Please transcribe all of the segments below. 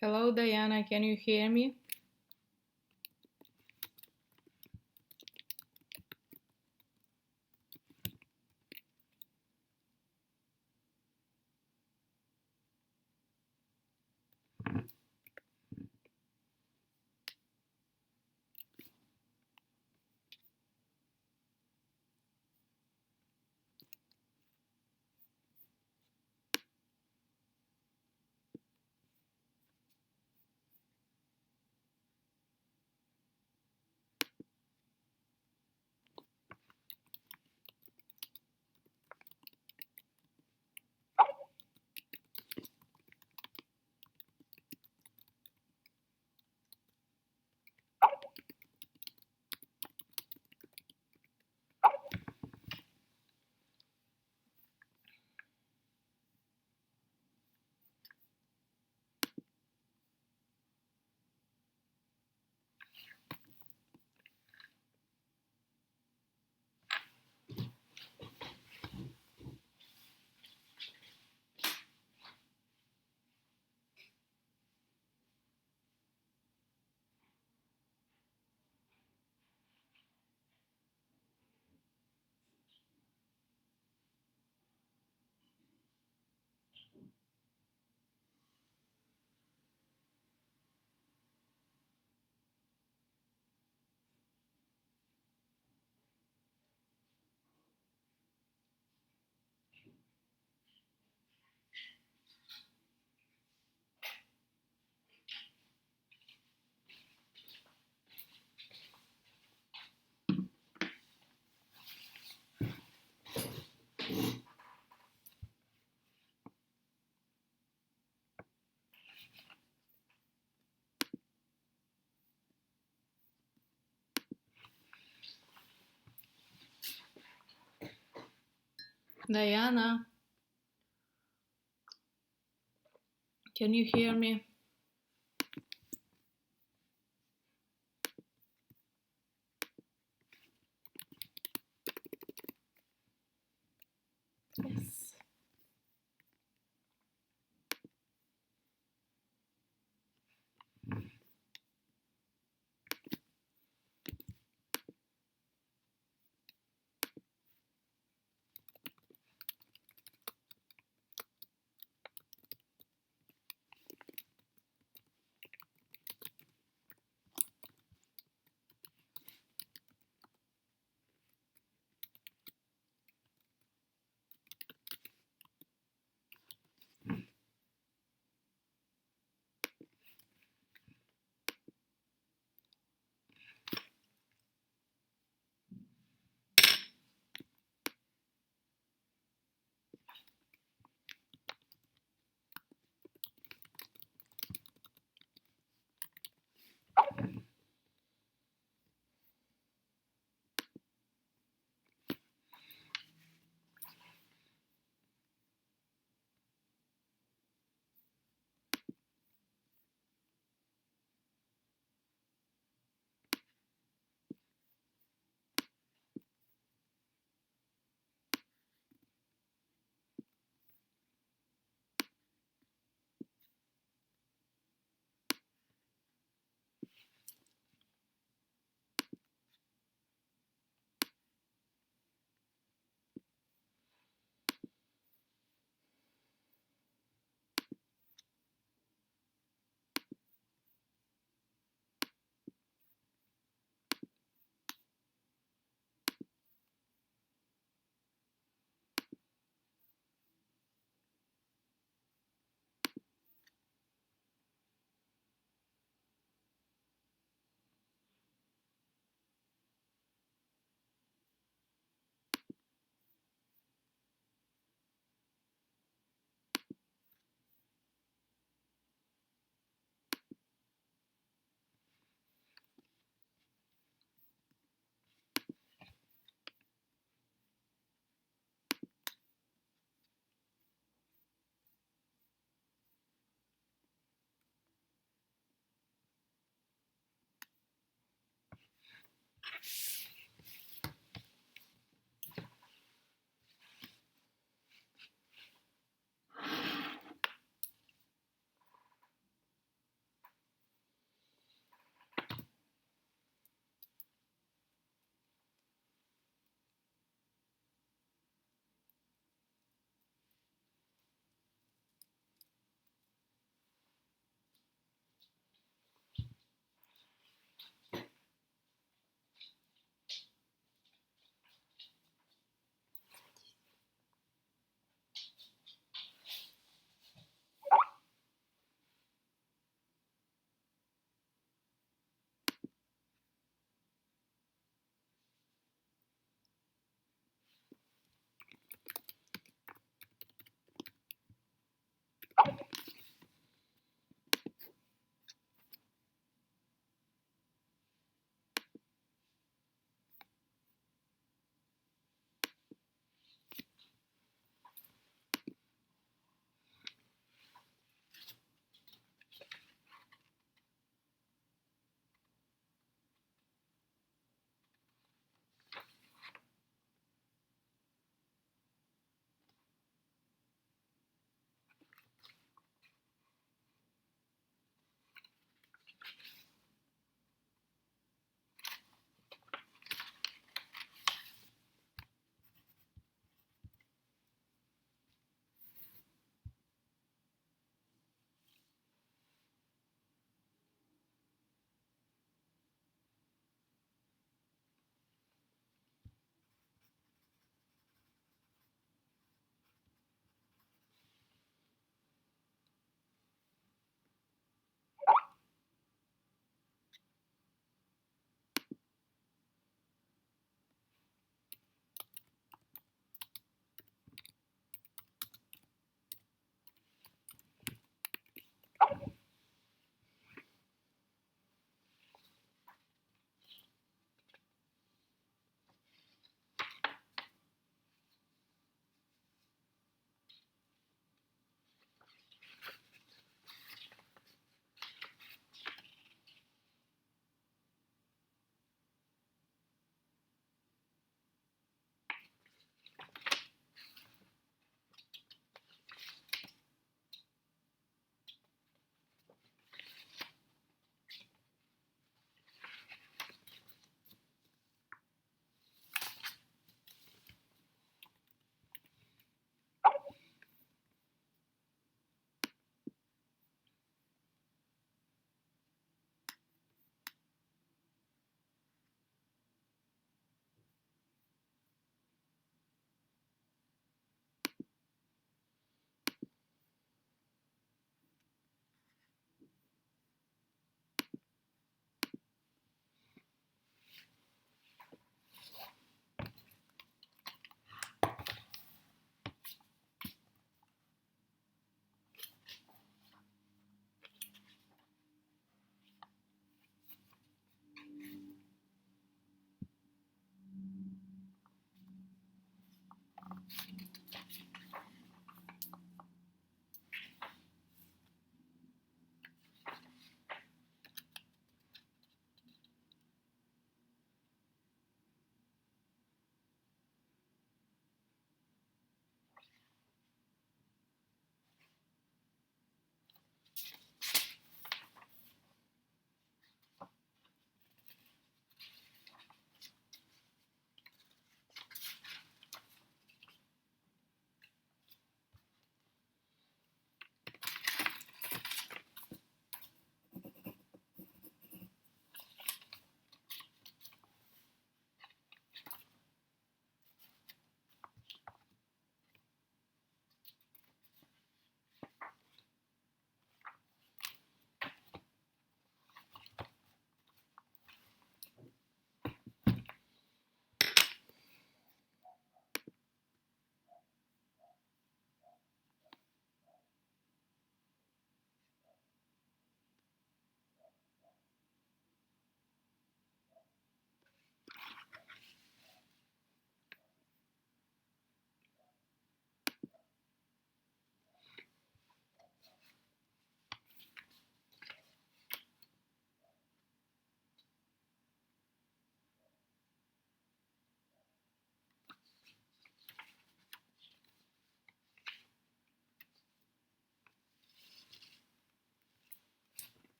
Hello, Diana, can you hear me? Diana, can you hear me? Yes.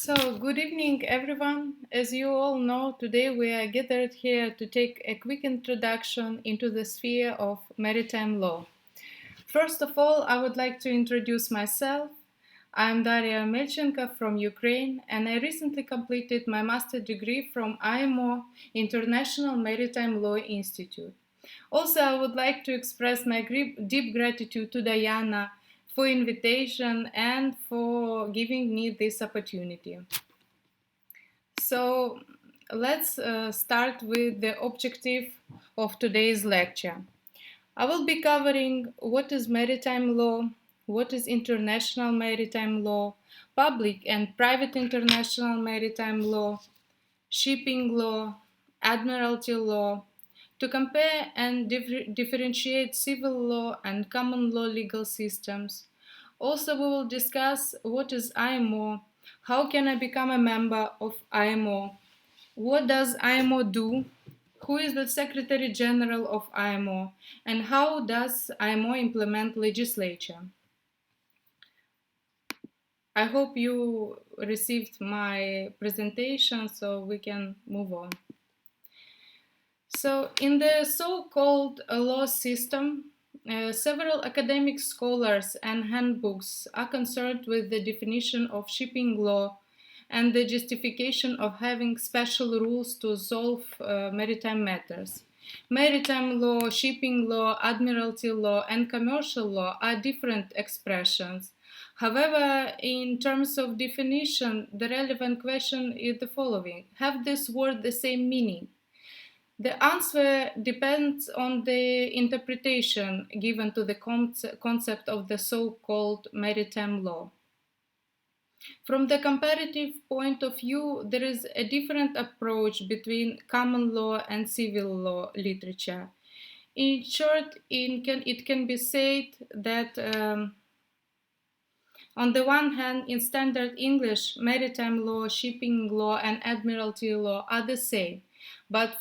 So, good evening, everyone. As you all know, today we are gathered here to take a quick introduction into the sphere of maritime law. First of all, I would like to introduce myself. I'm Daria Melchenko from Ukraine, and I recently completed my master's degree from IMO, International Maritime Law Institute. Also, I would like to express my deep gratitude to Diana for invitation and for giving me this opportunity. So let's start with the objective of today's lecture. I will be covering what is maritime law, what is international maritime law, public and private international maritime law, shipping law, admiralty law, to compare and differentiate civil law and common law legal systems. Also, we will discuss what is IMO, how can I become a member of IMO, what does IMO do, who is the Secretary General of IMO, and how does IMO implement legislation. I hope you received my presentation so we can move on. So, in the so-called law system, several academic scholars and handbooks are concerned with the definition of shipping law and the justification of having special rules to solve maritime matters. Maritime law, shipping law, admiralty law, and commercial law are different expressions. However, in terms of definition, the relevant question is the following: have this word the same meaning? The answer depends on the interpretation given to the concept of the so-called maritime law. From the comparative point of view, there is a different approach between common law and civil law literature. In short, it can be said that on the one hand, in standard English, maritime law, shipping law, and admiralty law are the same, but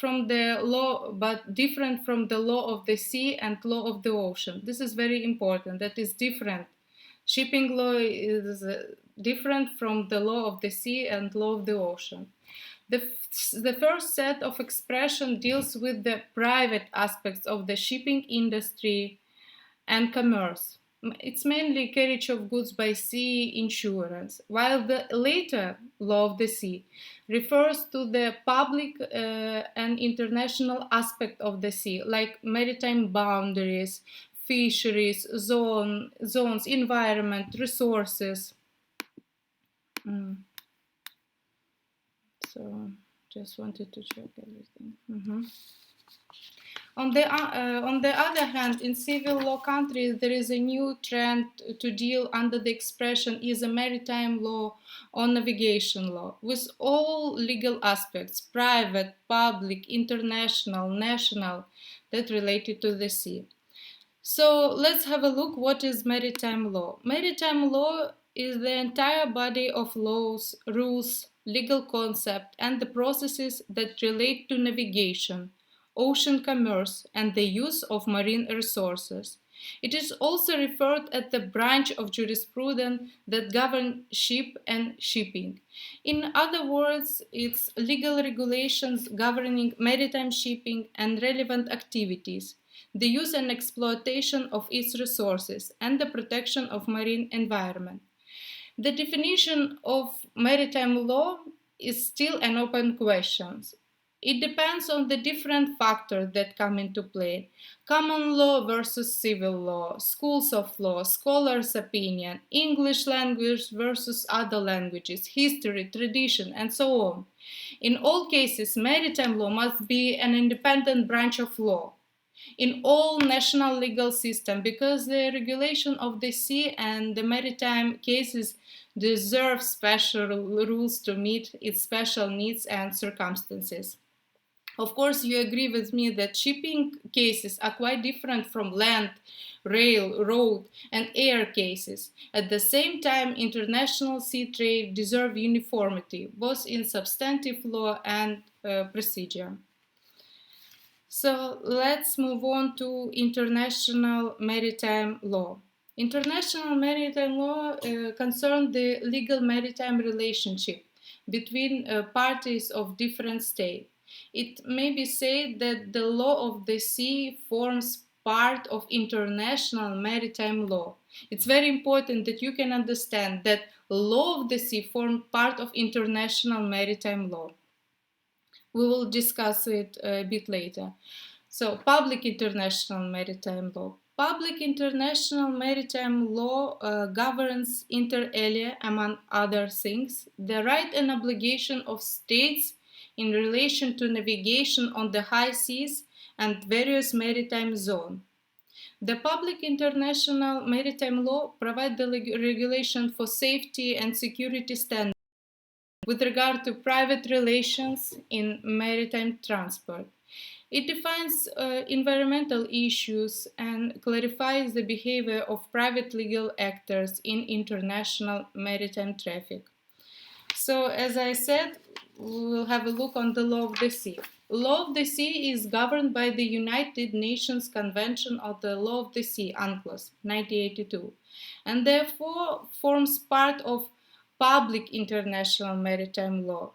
different from the law of the sea and law of the ocean. This is very important. That is different. Shipping law is different from the law of the sea and law of the ocean. The first set of expression deals with the private aspects of the shipping industry and commerce. It's mainly carriage of goods by sea, insurance, while the later law of the sea refers to the public and international aspect of the sea, like maritime boundaries, fisheries, zones, environment, resources. So, just wanted to check everything. On the other hand, in civil law countries, there is a new trend to deal under the expression is a maritime law or navigation law, with all legal aspects, private, public, international, national, that related to the sea. So let's have a look what is maritime law. Maritime law is the entire body of laws, rules, legal concept, and the processes that relate to navigation, ocean commerce, and the use of marine resources. It is also referred as the branch of jurisprudence that governs ship and shipping. In other words, it's legal regulations governing maritime shipping and relevant activities, the use and exploitation of its resources, and the protection of marine environment. The definition of maritime law is still an open question. It depends on the different factors that come into play. Common law versus civil law, schools of law, scholars' opinion, English language versus other languages, history, tradition, and so on. In all cases, maritime law must be an independent branch of law in all national legal system because the regulation of the sea and the maritime cases deserve special rules to meet its special needs and circumstances. Of course, you agree with me that shipping cases are quite different from land, rail, road, and air cases. At the same time, international sea trade deserves uniformity, both in substantive law and procedure. So let's move on to international maritime law. International maritime law concerns the legal maritime relationship between parties of different states. It may be said that the law of the sea forms part of international maritime law. It's very important that you can understand that law of the sea forms part of international maritime law. We will discuss it a bit later. So, public international maritime law. Public international maritime law governs inter alia, among other things, the right and obligation of states in relation to navigation on the high seas and various maritime zones. The public international maritime law provides the regulation for safety and security standards with regard to private relations in maritime transport. It defines environmental issues and clarifies the behavior of private legal actors in international maritime traffic. So, as I said, we'll have a look on the law of the sea. Law of the sea is governed by the United Nations Convention on the Law of the Sea, UNCLOS, 1982, and therefore forms part of public international maritime law.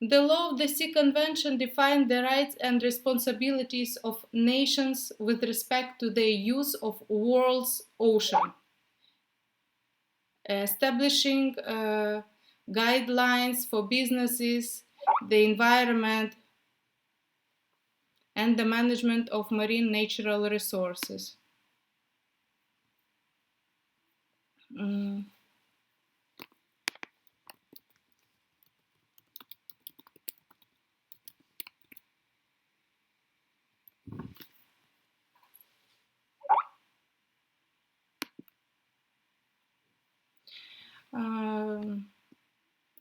The Law of the Sea Convention defines the rights and responsibilities of nations with respect to the use of world's ocean, establishing guidelines for businesses, the environment, and the management of marine natural resources.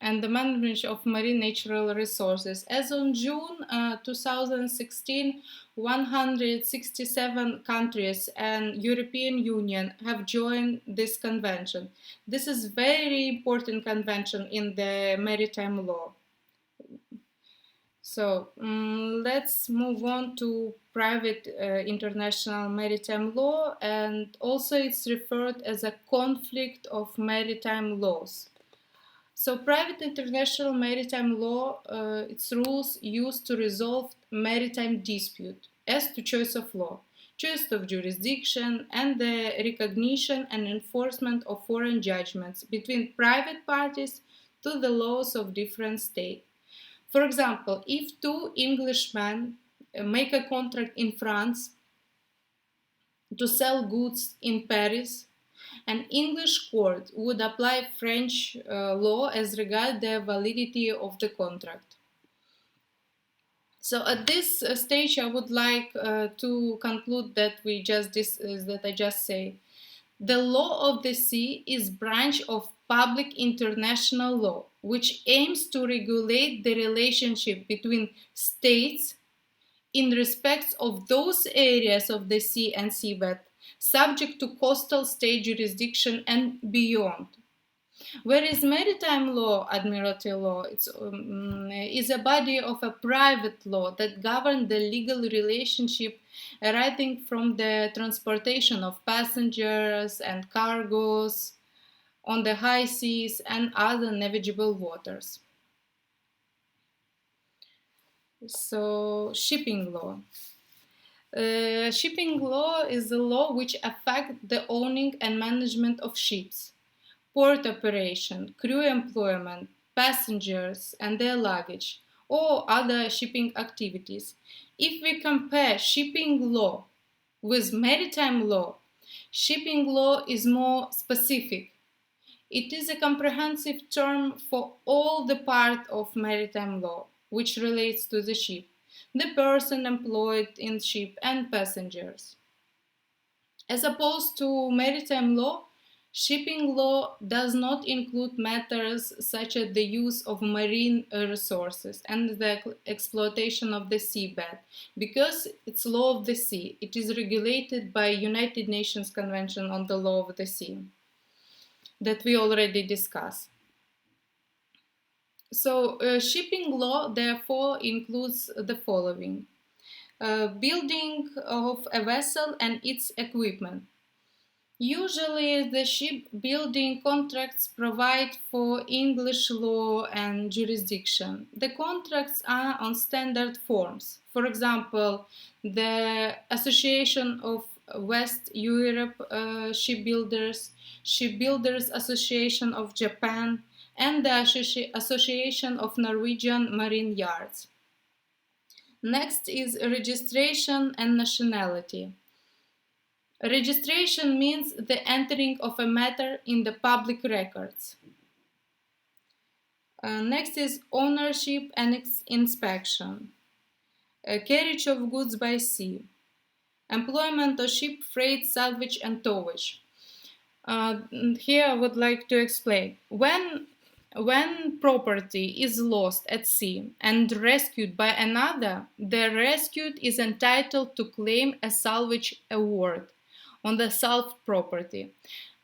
And the management of marine natural resources. As on June 2016, 167 countries and European Union have joined this convention. This is very important convention in the maritime law. So let's move on to private international maritime law, and also it's referred as a conflict of maritime laws. So private international maritime law, its rules used to resolve maritime dispute as to choice of law, choice of jurisdiction, and the recognition and enforcement of foreign judgments between private parties to the laws of different states. For example, if two Englishmen make a contract in France to sell goods in Paris, an English court would apply French law as regards the validity of the contract. So at this stage, I would like to conclude that that I just say. The law of the sea is branch of public international law, which aims to regulate the relationship between states in respect of those areas of the sea and seabed subject to coastal state jurisdiction and beyond. Whereas maritime law, admiralty law, is a body of a private law that governs the legal relationship arising from the transportation of passengers and cargoes on the high seas and other navigable waters. So, shipping law. Shipping law is a law which affects the owning and management of ships, port operation, crew employment, passengers and their luggage, or other shipping activities. If we compare shipping law with maritime law, shipping law is more specific. It is a comprehensive term for all the part of maritime law which relates to the ship, the person employed in ship and passengers. As opposed to maritime law, shipping law does not include matters such as the use of marine resources and the exploitation of the seabed, because it's law of the sea. It is regulated by United Nations Convention on the Law of the Sea that we already discussed. So, shipping law therefore includes the following: building of a vessel and its equipment, Usually, the shipbuilding contracts provide for English law and jurisdiction. The contracts are on standard forms. For example, the Association of West Europe Shipbuilders, Shipbuilders Association of Japan, and the Association of Norwegian Marine Yards. Next is registration and nationality. Registration means the entering of a matter in the public records. Next is ownership and inspection. Carriage of goods by sea. Employment of ship, freight, salvage, and towage. Here I would like to explain. When property is lost at sea and rescued by another, the rescued is entitled to claim a salvage award on the salved property.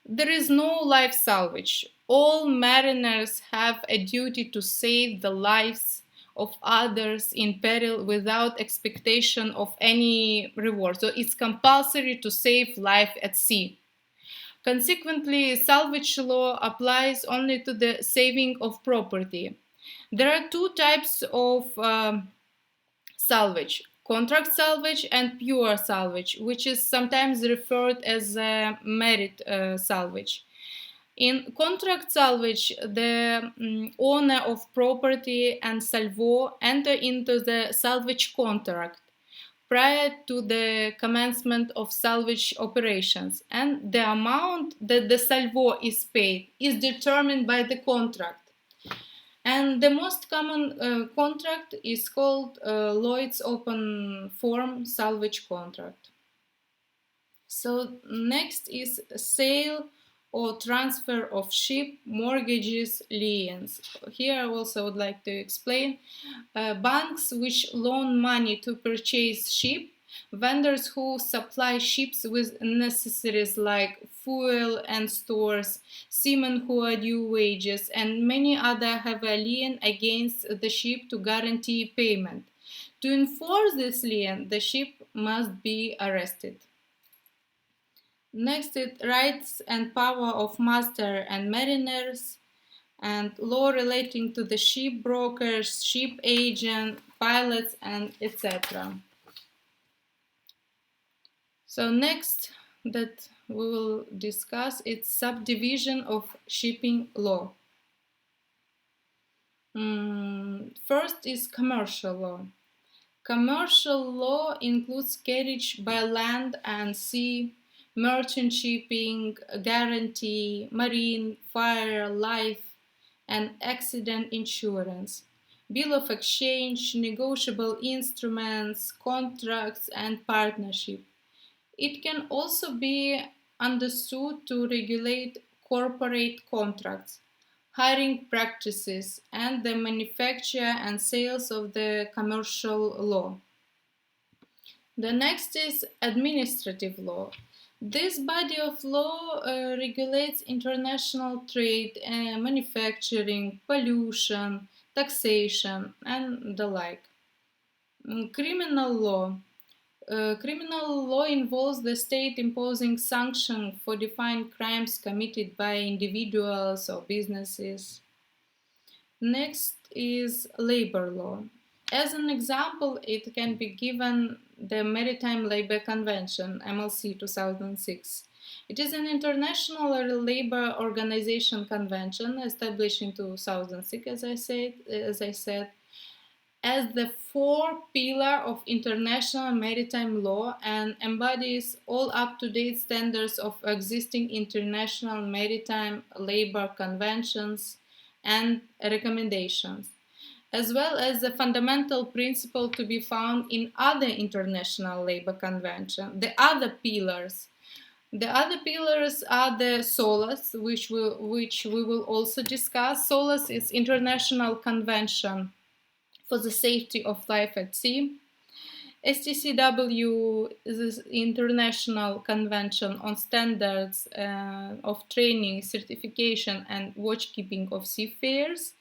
There is no life salvage. All mariners have a duty to save the lives of others in peril without expectation of any reward. So it's compulsory to save life at sea. Consequently, salvage law applies only to the saving of property. There are two types of salvage: contract salvage and pure salvage, which is sometimes referred as merit salvage. In contract salvage, the owner of property and salvo enter into the salvage contract prior to the commencement of salvage operations, and the amount that the salvo is paid is determined by the contract. And the most common contract is called Lloyd's Open Form Salvage Contract. So next is sale or transfer of ship, mortgages, liens. Here I also would like to explain banks which loan money to purchase ship, vendors who supply ships with necessaries like fuel and stores, seamen who are due wages, and many other have a lien against the ship to guarantee payment. To enforce this lien, the ship must be arrested. Next is rights and power of master and mariners, and law relating to the ship brokers, ship agent, pilots, and etc. So next that we will discuss is subdivision of shipping law. First is commercial law. Commercial law includes carriage by land and sea, merchant shipping, guarantee, marine, fire, life, and accident insurance, bill of exchange, negotiable instruments, contracts, and partnership. It can also be understood to regulate corporate contracts, hiring practices, and the manufacture and sales of the commercial law. The next is administrative law. This body of law regulates international trade, manufacturing, pollution, taxation, and the like. Criminal law. Criminal law involves the state imposing sanctions for defined crimes committed by individuals or businesses. Next is labor law. As an example, it can be given the Maritime Labour Convention, MLC 2006. It is an international labor organization convention established in 2006, as I said, as the fourth pillar of international maritime law and embodies all up-to-date standards of existing international maritime labor conventions and recommendations, as well as the fundamental principle to be found in other international labor conventions, the other pillars. The other pillars are the SOLAS, which we will also discuss. SOLAS is International Convention for the Safety of Life at Sea. STCW is the International Convention on Standards of Training, Certification and Watchkeeping of Seafarers.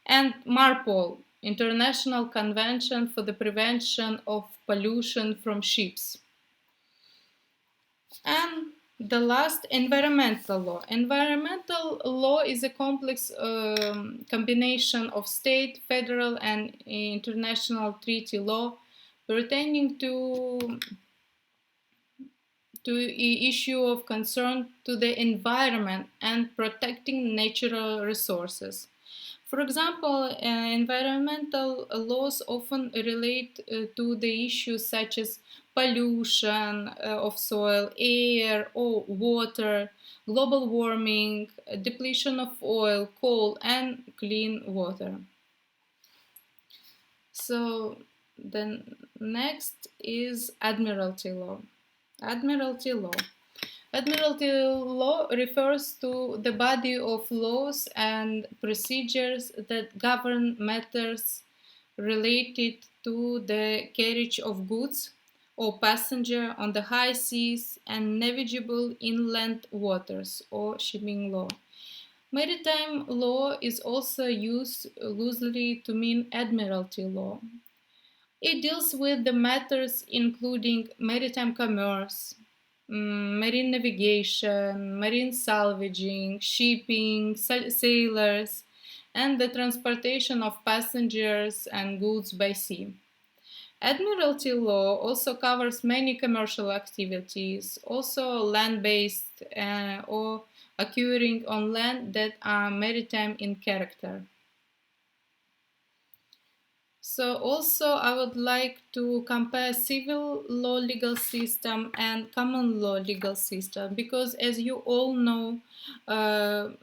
And MARPOL, International Convention for the Prevention of Pollution from Ships. And The last, environmental law. Environmental law is a complex combination of state, federal, and international treaty law pertaining to issue of concern to the environment and protecting natural resources. For example, environmental laws often relate to the issues such as pollution of soil, air, or water, global warming, depletion of oil, coal, and clean water. So, then next is Admiralty law. Admiralty law. Admiralty law refers to the body of laws and procedures that govern matters related to the carriage of goods or passenger on the high seas and navigable inland waters, or shipping law. Maritime law is also used loosely to mean admiralty law. It deals with the matters including maritime commerce, marine navigation, marine salvaging, shipping, sailors, and the transportation of passengers and goods by sea. Admiralty law also covers many commercial activities, also land-based or occurring on land that are maritime in character. So also I would like to compare civil law legal system and common law legal system because as you all know,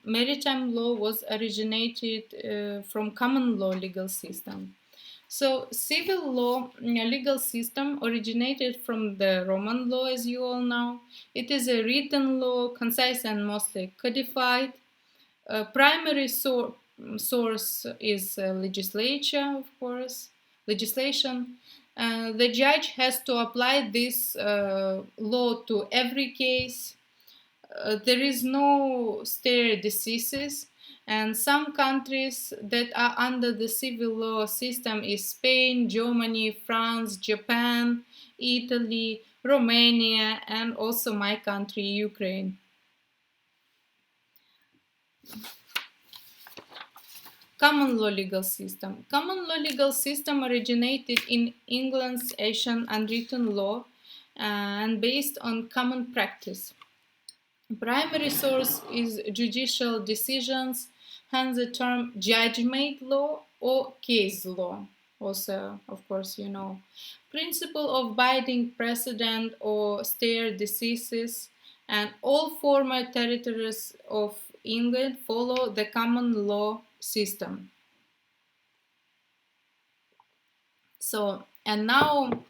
maritime law was originated from common law legal system. So civil law legal system originated from the Roman law, as you all know. It is a written law, concise and mostly codified. Primary source is legislature, of course, legislation. The judge has to apply this law to every case. There is no stare decisis, and some countries that are under the civil law system is Spain, Germany, France, Japan, Italy, Romania, and also my country, Ukraine. Common law legal system. Common law legal system originated in England's ancient unwritten law and based on common practice. Primary source is judicial decisions, hence the term judge-made law or case law. Also, of course, you know. Principle of binding precedent or stare decisis, and all former territories of England follow the common law system. So, and now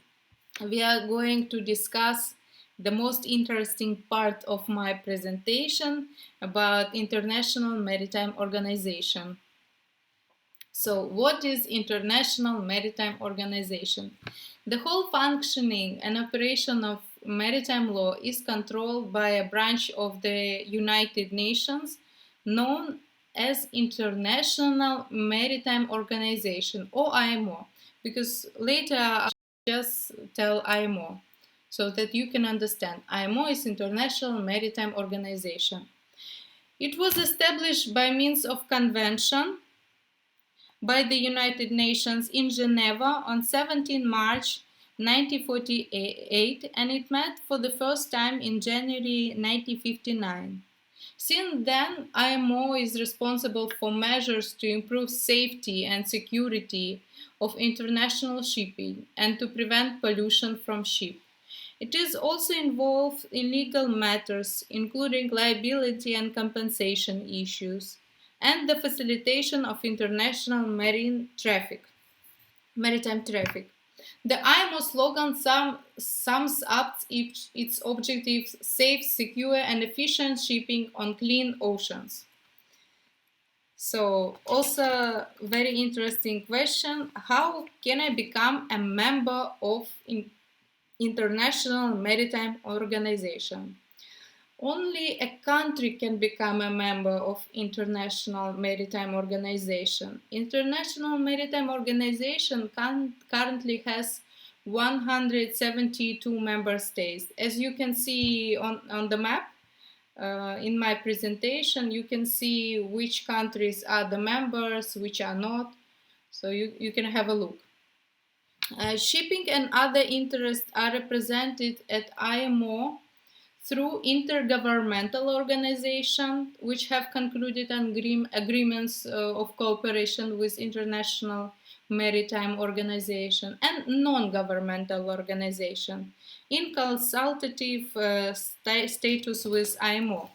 we are going to discuss the most interesting part of my presentation about International Maritime Organization. So, what is International Maritime Organization? The whole functioning and operation of maritime law is controlled by a branch of the United Nations known as International Maritime Organization, or IMO, because later I'll just tell IMO so that you can understand. IMO is International Maritime Organization. It was established by means of convention by the United Nations in Geneva on 17 March 1948, and it met for the first time in January 1959. Since then, IMO is responsible for measures to improve safety and security of international shipping and to prevent pollution from ships. It is also involved in legal matters, including liability and compensation issues, and the facilitation of international maritime traffic. The IMO slogan sums up its objectives: safe, secure, and efficient shipping on clean oceans. So, also very interesting question: how can I become a member of International Maritime Organization? Only a country can become a member of International Maritime Organization. International Maritime Organization currently has 172 member states. As you can see on the map, in my presentation, you can see which countries are the members, which are not. So you can have a look. Shipping and other interests are represented at IMO through intergovernmental organizations which have concluded agreements of cooperation with International Maritime Organization and non-governmental organization in consultative status with IMO.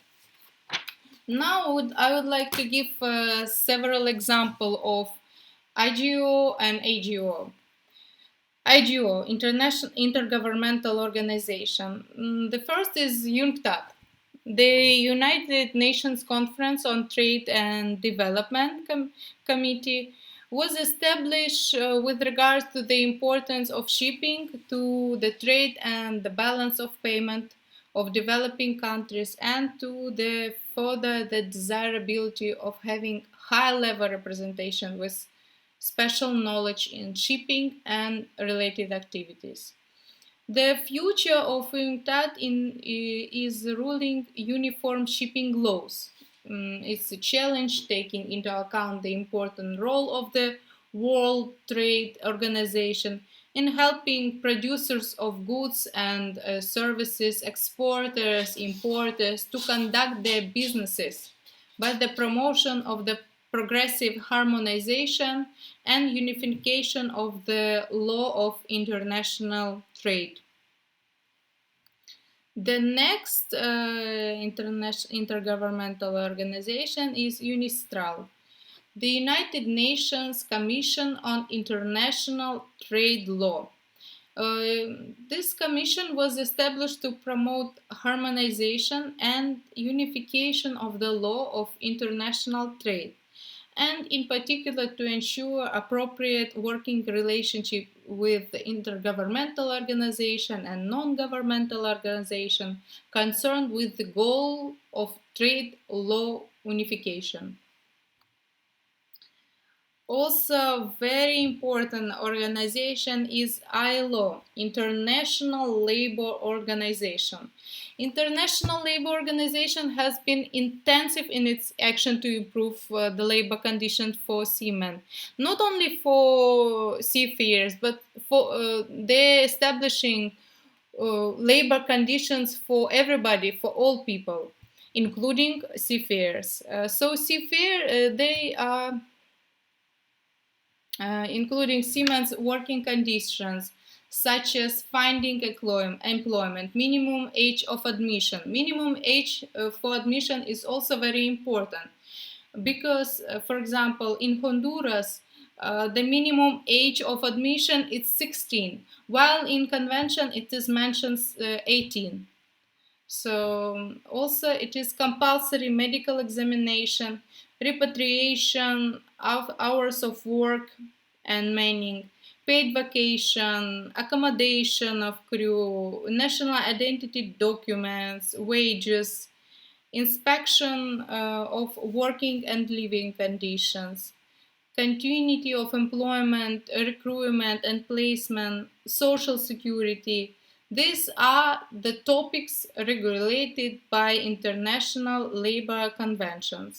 Now I would like to give several examples of IGO and AGO. IGO, International Intergovernmental Organization. The first is UNCTAD, the United Nations Conference on Trade and Development Committee was established with regards to the importance of shipping to the trade and the balance of payment of developing countries, and to the further the desirability of having high-level representation with special knowledge in shipping and related activities. The future of UNCTAD is ruling uniform shipping laws. It's a challenge taking into account the important role of the World Trade Organization in helping producers of goods and services, exporters, importers to conduct their businesses by the promotion of the progressive harmonization and unification of the law of international trade. The next intergovernmental organization is UNISTRAL, the United Nations Commission on International Trade Law. This commission was established to promote harmonization and unification of the law of international trade, and in particular to ensure appropriate working relationship with the intergovernmental organization and non-governmental organization concerned with the goal of trade law unification. Also, very important organization is ILO, International Labour Organization. International Labour Organization has been intensive in its action to improve the labor conditions for seamen, not only for seafarers, but for they're establishing labor conditions for everybody, for all people, including seafarers. So seafarers, they are including seamen's working conditions, such as finding employment, minimum age of admission. Minimum age for admission is also very important because, for example, in Honduras, the minimum age of admission is 16, while in convention it is mentioned 18. So also it is compulsory medical examination, repatriation of hours of work and manning, paid vacation, accommodation of crew, national identity documents, wages, inspection of working and living conditions, continuity of employment, recruitment and placement, social security. These are the topics regulated by International Labour Convention.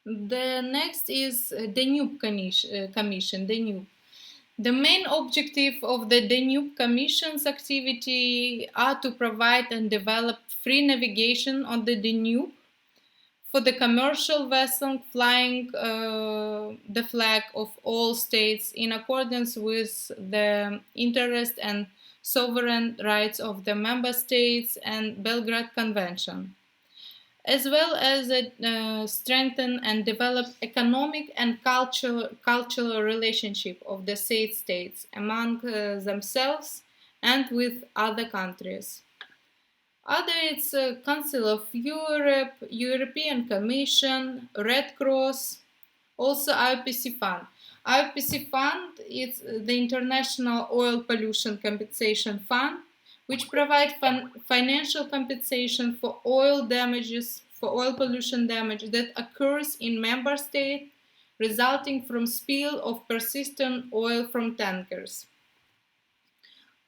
The next is the Danube Commission, Danube. The main objective of the Danube Commission's activity are to provide and develop free navigation on the Danube for the commercial vessel flying the flag of all states in accordance with the interest and sovereign rights of the member states and Belgrade Convention, as well as strengthen and develop economic and cultural relationship of the said states among themselves and with other countries. Other it's Council of Europe, European Commission, Red Cross, also IPC Fund. IPC Fund is the International Oil Pollution Compensation Fund, which provides financial compensation for oil damages, for oil pollution damage that occurs in member states resulting from spill of persistent oil from tankers.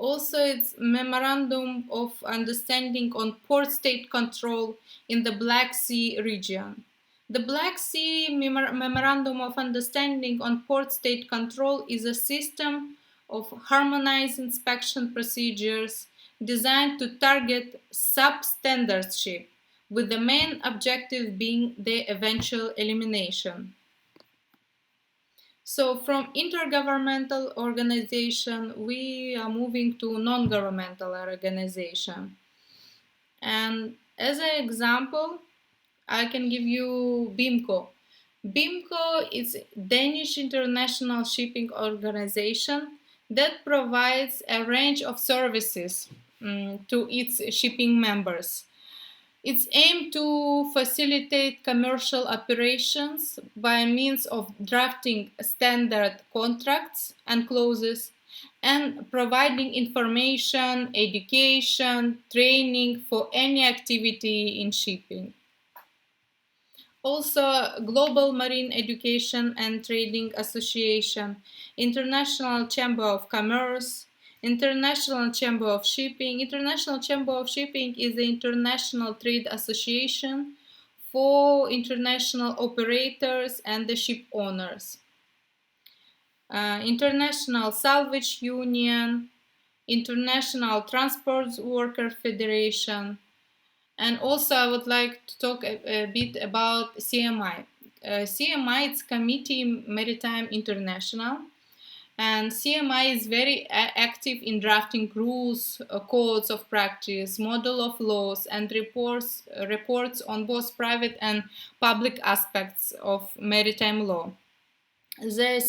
Also, it's Memorandum of Understanding on Port State Control in the Black Sea region. The Black Sea Memorandum of Understanding on Port State Control is a system of harmonized inspection procedures designed to target substandard ships, with the main objective being their eventual elimination. So from intergovernmental organization, we are moving to non-governmental organization. And as an example, I can give you BIMCO. BIMCO is Danish International Shipping Organization that provides a range of services to its shipping members. It's aimed to facilitate commercial operations by means of drafting standard contracts and clauses and providing information, education, training for any activity in shipping. Also, Global Marine Education and Trading Association, International Chamber of Commerce, International Chamber of Shipping. International Chamber of Shipping is the international trade association for international operators and the ship owners. International Salvage Union, International Transport Worker Federation, and also I would like to talk a bit about CMI. CMI is Committee Maritime International, and CMI is very active in drafting rules, codes of practice, model of laws, and reports on both private and public aspects of maritime law. The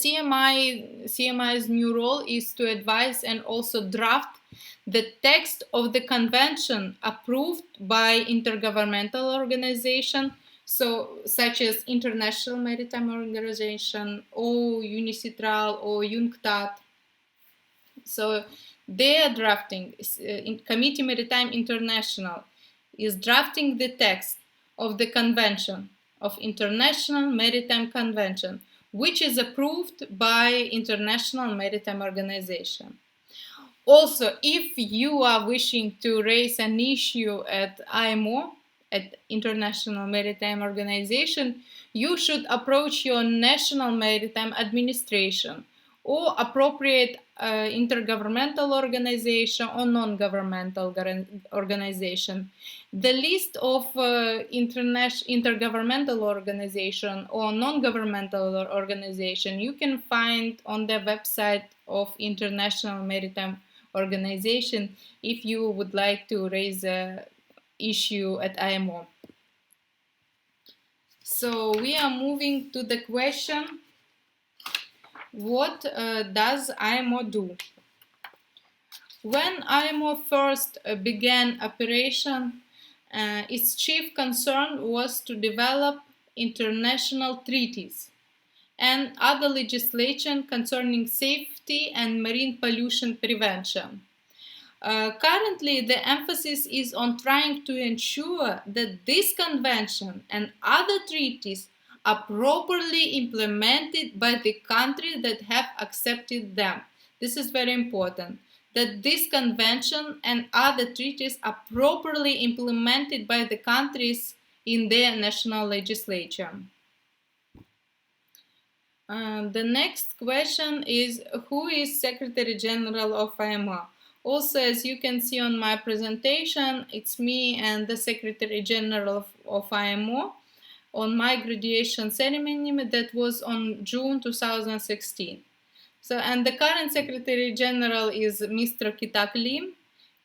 CMI's new role is to advise and also draft the text of the convention approved by intergovernmental organization, such as International Maritime Organization or UNICITRAL or UNCTAD. So they are drafting, Committee Maritime International is drafting the text of the convention, of International Maritime Convention, which is approved by International Maritime Organization. Also, if you are wishing to raise an issue at IMO, at International Maritime Organization, you should approach your national maritime administration or appropriate intergovernmental organization or non-governmental organization. The list of intergovernmental organization or non-governmental organization you can find on the website of International Maritime Organization if you would like to raise a issue at IMO. So we are moving to the question, what does IMO do? When IMO first began operation, its chief concern was to develop international treaties and other legislation concerning safety and marine pollution prevention. Currently, the emphasis is on trying to ensure that this convention and other treaties are properly implemented by the countries that have accepted them. This is very important, that this convention and other treaties are properly implemented by the countries in their national legislature. The next question is, who is Secretary General of IMO? Also, as you can see on my presentation, it's me and the Secretary General of IMO on my graduation ceremony that was on June 2016. So, and the current Secretary General is Mr. Kitak Lim,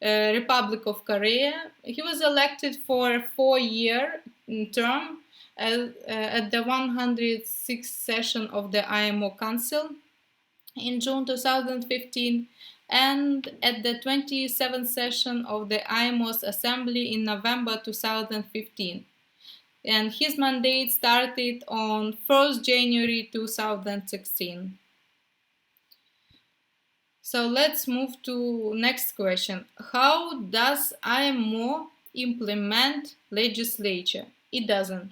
Republic of Korea. He was elected for a 4-year term at the 106th session of the IMO Council in June 2015 and at the 27th session of the IMO's Assembly in November 2015. And his mandate started on 1st January 2016. So let's move to next question. How does IMO implement legislation? It doesn't.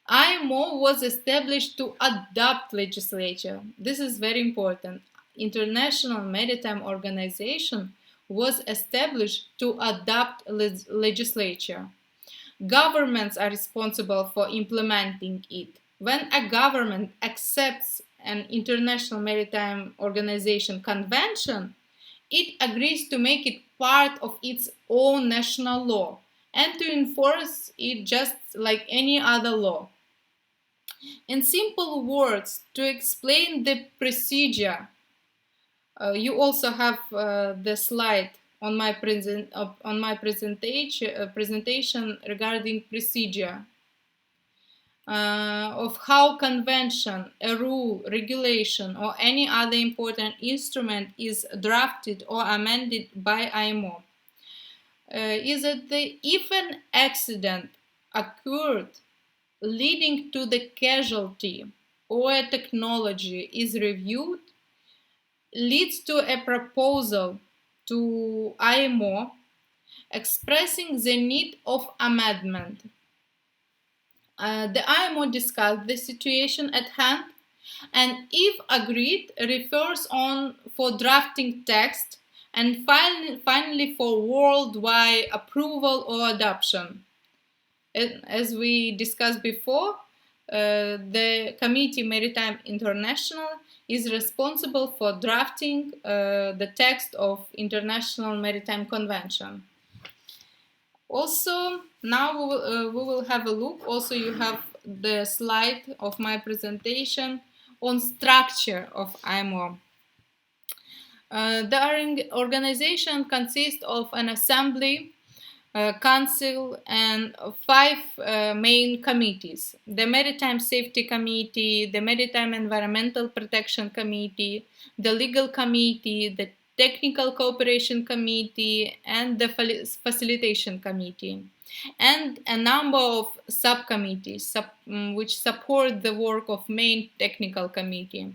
IMO was established to adopt legislation. This is very important. International Maritime Organization was established to adopt legislation. Governments are responsible for implementing it. When a government accepts an International Maritime Organization convention, it agrees to make it part of its own national law and to enforce it just like any other law. In simple words, to explain the procedure, you also have the slide on my presentation regarding procedure of how convention, a rule, regulation, or any other important instrument is drafted or amended by IMO. Is that if an accident occurred leading to the casualty or a technology is reviewed, leads to a proposal to IMO expressing the need of amendment. The IMO discussed the situation at hand and, if agreed, refers on for drafting text and finally for worldwide approval or adoption. As we discussed before, the Committee Maritime International is responsible for drafting the text of International Maritime Convention. Also, now we will have a look. Also, you have the slide of my presentation on structure of IMO. The organization consists of an assembly, council, and 5 main committees: the Maritime Safety Committee, the Maritime Environmental Protection Committee, the Legal Committee, the Technical Cooperation Committee, and the Facilitation Committee, and a number of subcommittees which support the work of main technical committee.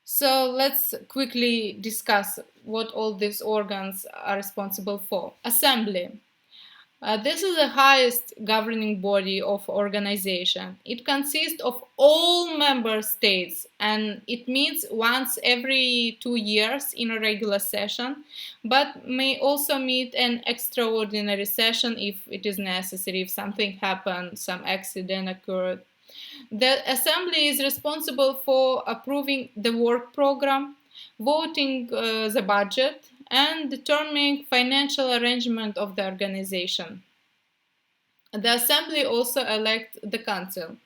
So let's quickly discuss what all these organs are responsible for. Assembly. This is the highest governing body of organization. It consists of all member states and it meets once every 2 years in a regular session, but may also meet an extraordinary session if it is necessary, if something happened, some accident occurred. The assembly is responsible for approving the work program, voting the budget, and determining financial arrangement of the organization. The assembly also elects the council.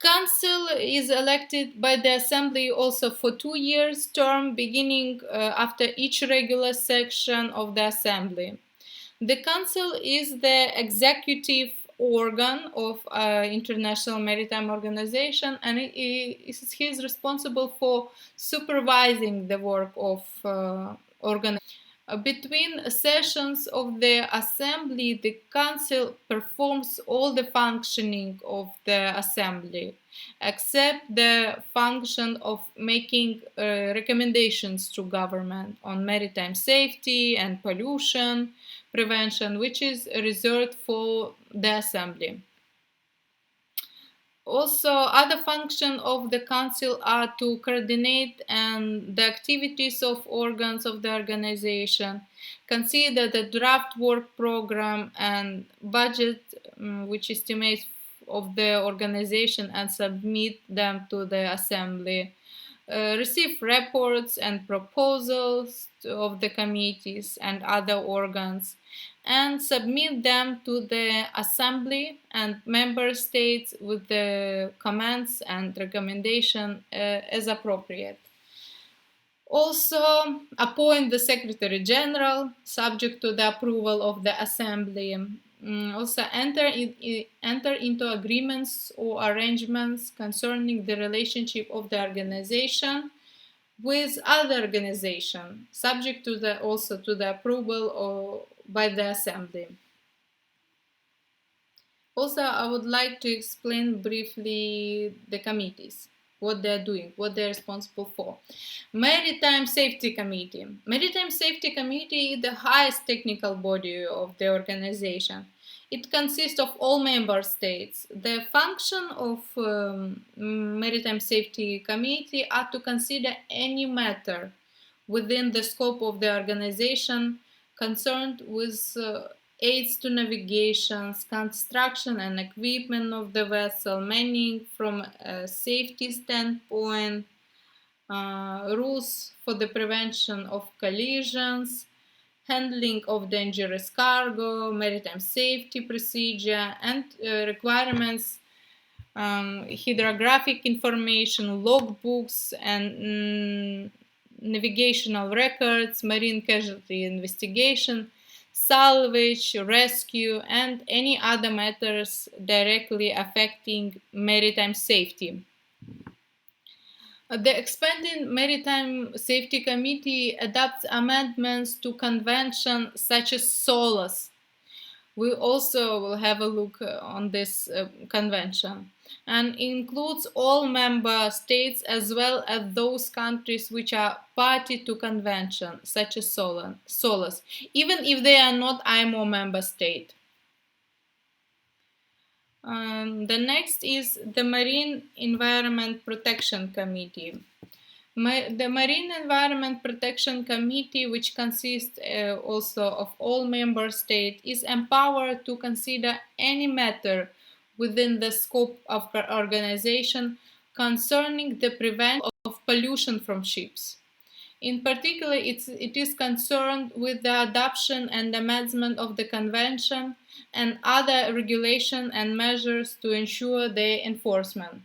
Council is elected by the assembly also for 2 years term, beginning after each regular session of the assembly. The council is the executive organ of International Maritime Organization, and he is responsible for supervising the work of organization. Between sessions of the assembly, the council performs all the functioning of the assembly, except the function of making recommendations to government on maritime safety and pollution prevention, which is reserved for the assembly. Also, other functions of the council are to coordinate the activities of organs of the organization, consider the draft work program and budget, which estimates of the organization, and submit them to the assembly, receive reports and proposals of the committees and other organs, and submit them to the assembly and member states with the comments and recommendation as appropriate. Also, appoint the Secretary General, subject to the approval of the assembly. Also, enter into agreements or arrangements concerning the relationship of the organization with other organization, subject to the approval or by the assembly. Also, I would like to explain briefly the committees, what they're doing, what they're responsible for. Maritime Safety Committee. Maritime Safety Committee is the highest technical body of the organization. It consists of all member states. The function of Maritime Safety Committee are to consider any matter within the scope of the organization concerned with aids to navigation, construction and equipment of the vessel, manning from a safety standpoint, rules for the prevention of collisions, handling of dangerous cargo, maritime safety procedure, and requirements, hydrographic information, logbooks, and navigational records, marine casualty investigation, salvage, rescue, and any other matters directly affecting maritime safety. The Expanded Maritime Safety Committee adopts amendments to conventions such as SOLAS. We also will have a look on this convention, and includes all member states as well as those countries which are party to convention, such as SOLAS, even if they are not IMO member state. The next is the Marine Environment Protection Committee. The Marine Environment Protection Committee, which consists also of all member states, is empowered to consider any matter within the scope of the organization concerning the prevention of pollution from ships. In particular, it is concerned with the adoption and amendment of the convention and other regulation and measures to ensure their enforcement.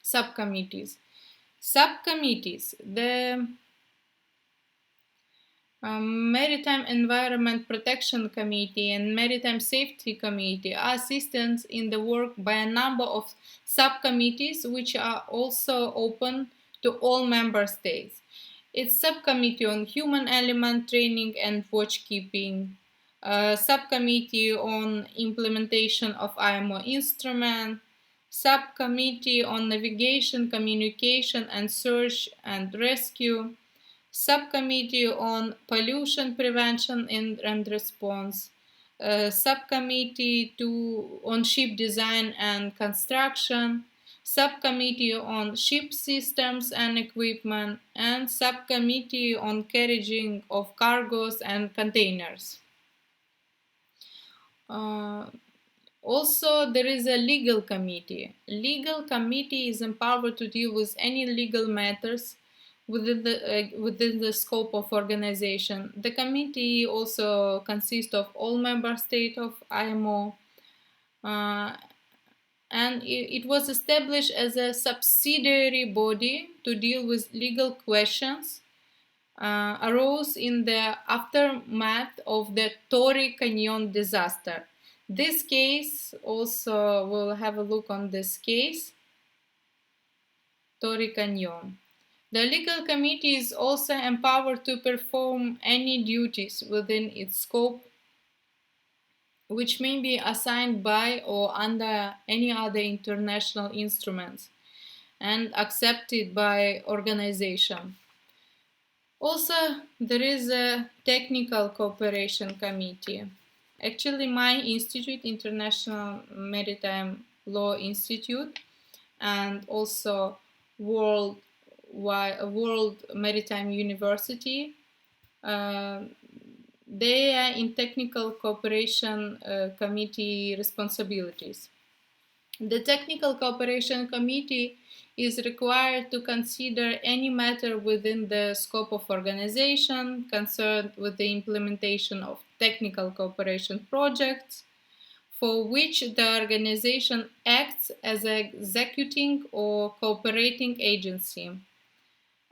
Subcommittees. The Maritime Environment Protection Committee and Maritime Safety Committee are assistants in the work by a number of subcommittees which are also open to all member states. It's Subcommittee on Human Element Training and Watchkeeping, Subcommittee on Implementation of IMO Instrument, Subcommittee on Navigation, Communication and Search and Rescue, Subcommittee on Pollution Prevention and Response, Subcommittee on Ship Design and Construction, Subcommittee on Ship Systems and Equipment, and Subcommittee on Carrying of Cargoes and Containers. Also, there is a legal committee. Legal committee is empowered to deal with any legal matters within the scope of organization. The committee also consists of all member states of IMO, and it was established as a subsidiary body to deal with legal questions arose in the aftermath of the Torrey Canyon disaster. This case, also we'll have a look on this case, Torrey Canyon. The legal committee is also empowered to perform any duties within its scope which may be assigned by or under any other international instruments and accepted by organization. Also, there is a technical cooperation committee. Actually, my institute, International Maritime Law Institute, and also World Maritime University, they are in technical cooperation committee responsibilities. The technical cooperation committee is required to consider any matter within the scope of organization concerned with the implementation of technical cooperation projects for which the organization acts as an executing or cooperating agency,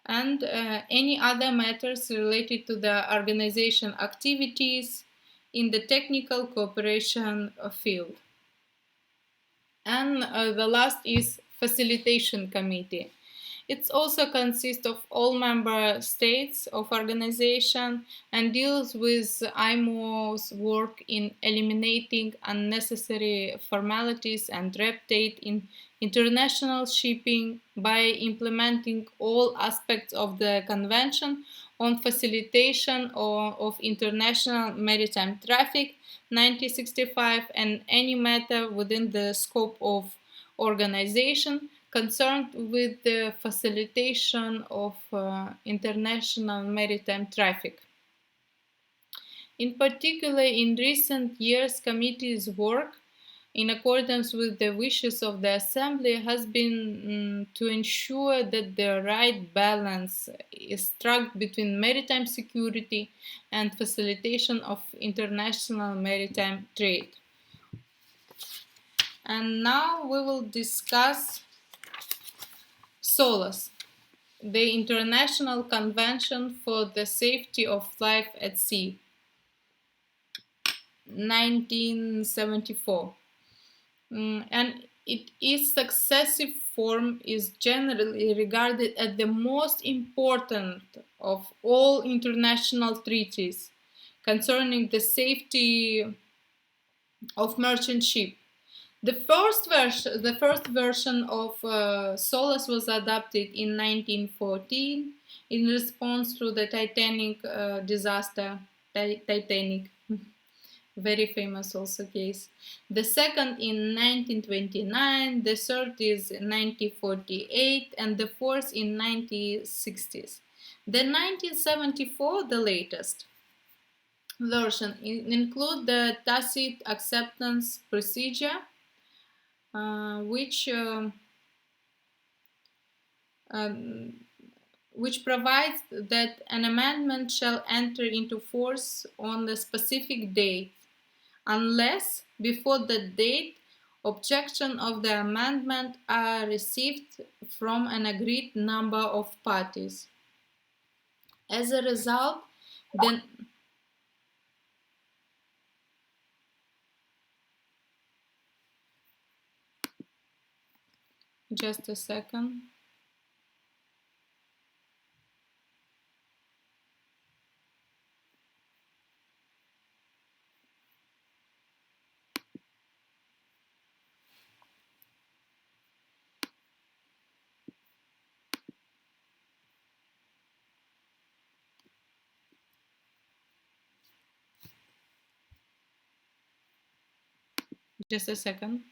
and any other matters related to the organization activities in the technical cooperation field. And the last is facilitation committee. It also consists of all member states of organization and deals with IMO's work in eliminating unnecessary formalities and red tape in international shipping by implementing all aspects of the convention on Facilitation of International Maritime Traffic, 1965, and any matter within the scope of organization concerned with the facilitation of international maritime traffic. In particular, in recent years, committee's work, in accordance with the wishes of the Assembly, has been to ensure that the right balance is struck between maritime security and facilitation of international maritime trade. And now we will discuss SOLAS, the International Convention for the Safety of Life at Sea, 1974. And its successive form is generally regarded as the most important of all international treaties concerning the safety of merchant ships. The first version of SOLAS was adopted in 1914 in response to the Titanic disaster. Titanic, very famous also case. The second in 1929, the third is 1948, and the fourth in 1960s. The 1974, the latest version, include the tacit acceptance procedure, which provides that an amendment shall enter into force on the specific date, unless before that date objection of the amendment are received from an agreed number of parties. As a result, then just a second. Just a second.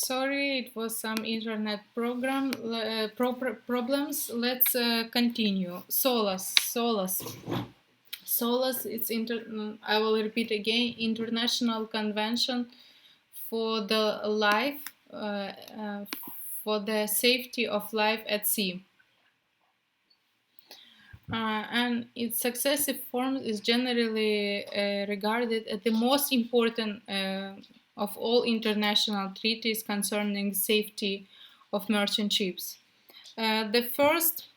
Sorry, it was some internet problems. Let's continue. SOLAS. It's I will repeat again. International Convention for the life, for the safety of life at sea. And its successive form is generally regarded as the most important of all international treaties concerning safety of merchant ships. The first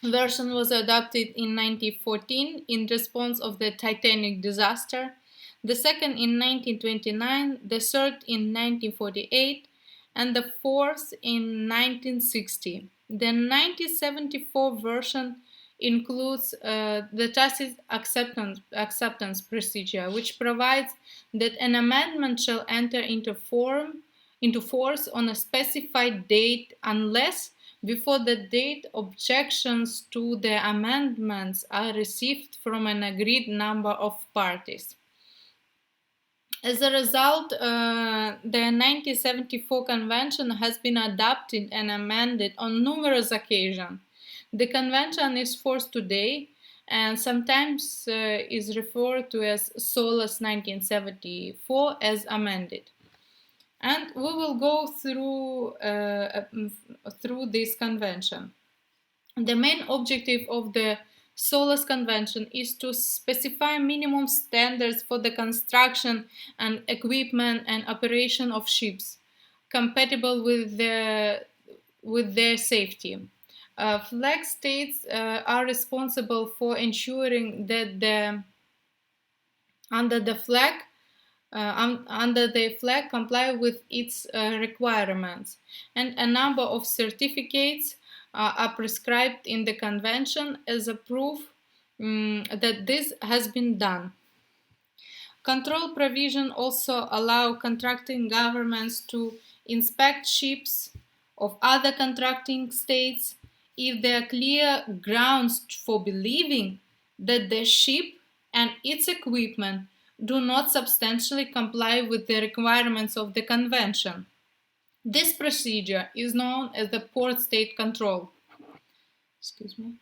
version was adopted in 1914 in response of the Titanic disaster, the second in 1929, the third in 1948, and the fourth in 1960. The 1974 version includes the tacit acceptance procedure, which provides that an amendment shall enter into force on a specified date unless before the date objections to the amendments are received from an agreed number of parties. As a result, the 1974 Convention has been adopted and amended on numerous occasions. The Convention is forced today and sometimes is referred to as SOLAS 1974 as amended. And we will go through this convention. The main objective of the SOLAS Convention is to specify minimum standards for the construction and equipment and operation of ships compatible with their safety. Flag states are responsible for ensuring that under the flag comply with its requirements, and a number of certificates are prescribed in the convention as a proof that this has been done. Control provision also allow contracting governments to inspect ships of other contracting states if there are clear grounds for believing that the ship and its equipment do not substantially comply with the requirements of the convention. This procedure is known as the port state control. Excuse me.